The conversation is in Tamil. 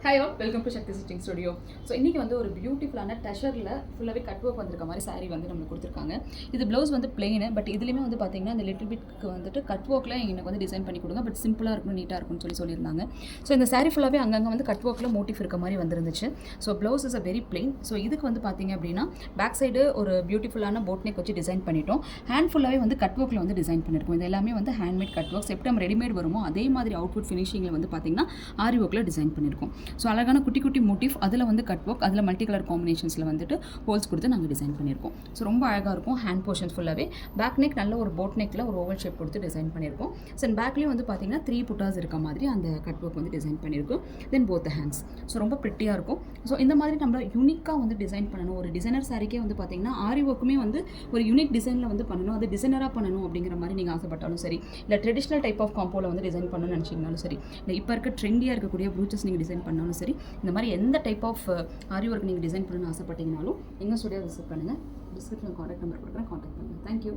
Hi all, welcome to Shakti stitching studio. So இன்றைக்கி வந்து ஒரு பியூட்டிஃபுல்லான டஷரில் ஃபுல்லாகவே கட் ஒர்க் வந்திருக்க மாதிரி சாரீ வந்து நம்மளுக்கு கொடுத்துருக்காங்க. இது ப்ளவுஸ் வந்து பிளெயின், பட் இதுலேயுமே வந்து பார்த்திங்கன்னா இந்த லிட்டில் பிட்க்கு வந்துட்டு கட் ஒர்க்கில் எனக்கு வந்து டிசைன் பண்ணி கொடுங்க, பட் சிம்பிளாக இருக்கணும், நீட்டாக இருக்கும்னு சொல்லியிருந்தாங்க. ஸோ இந்த சாரீ ஃபுல்லாகவே அங்கங்கே வந்து கட் ஒர்க்கில் மோட்டிவ் இருக்க மாதிரி வந்துருந்துச்சு. So blouse is a very plain. So இதுக்கு வந்து பார்த்திங்க அப்படின்னா பேக் சைடு ஒரு பியூட்டிஃபுல்லான போட் நெக் வச்சு டிசைன் பண்ணிட்டோம். ஹேண்ட் ஃபுல்லாகவே வந்து கட் ஒர்க்கில் வந்து டிசைன் பண்ணியிருக்கோம். இது எல்லாமே வந்து handmade cut work. Septum readymade வருமோ அதே மாதிரி அவுட்புட் ஃபினிஷிங்கில் வந்து பார்த்திங்கன்னா ஆரி ஒர்க்கில் டிசைன் பண்ணியிருக்கோம். ஸோ அழகான குட்டி குட்டி மோட்டிவ், அதில் வந்து கட் ஒர்க், அதில் மல்டி கலர் காம்பினேஷன்ஸில் வந்துட்டு ஹோல்ஸ் கொடுத்து நாங்கள் டிசைன் பண்ணியிருக்கோம். ஸோ ரொம்ப அழகாக இருக்கும். ஹேண்ட் போர்ஷன் ஃபுல்லாகவே பேக் நெக் நல்ல ஒரு போட் நெக்கில் ஒரு ஓவல் ஷேப் கொடுத்து டிசைன் பண்ணியிருக்கோம். ஸோ பேக்லேயும் வந்து பார்த்தீங்கன்னா 3 புட்டாஸ் இருக்க மாதிரி அந்த கட் ஒர்க் வந்து டிசைன் பண்ணியிருக்கோம். தென் போத் ஹேண்ட்ஸ். ஸோ ரொம்ப ப்ரிட்டியாக இருக்கும். ஸோ இந்த மாதிரி நம்ம யூனிக்காக வந்து டிசைன் பண்ணணும். ஒரு டிசைனர் சாரிக்கே வந்து பார்த்தீங்கன்னா ஆரி ஒர்க்குமே வந்து ஒரு யூனிக் டிசைனில் வந்து பண்ணணும், அது டிசைனராக பண்ணணும் அப்படிங்கிற மாதிரி நீங்கள் ஆசைப்பட்டாலும் சரி, இல்லை ட்ரெடிஷ்னல் டைப் ஆஃப் காம்போவில் வந்து டிசைன் பண்ணணும்னு நினச்சிங்கனாலும் சரி, இல்லை இப்போ இருக்க ட்ரெண்டியாக இருக்கக்கூடிய ப்ளூச்சஸ் நீங்கள் டிசைன் பண்ணாலும் சரி, இந்த மாதிரி எந்த டைப் ஆஃப் ஆரி ஒர்க் நீங்கள் டிசைன் பண்ணணும்னு ஆசைப்பட்டீங்கனாலும் எங்கள் ஸ்டுடியோ விசிட் பண்ணுங்கள். டிஸ்கிரிப்ஷன் கான்டாக்ட் நம்பர் கொடுக்குறேன், கான்டாக்ட் பண்ணுங்கள். தேங்க்யூ.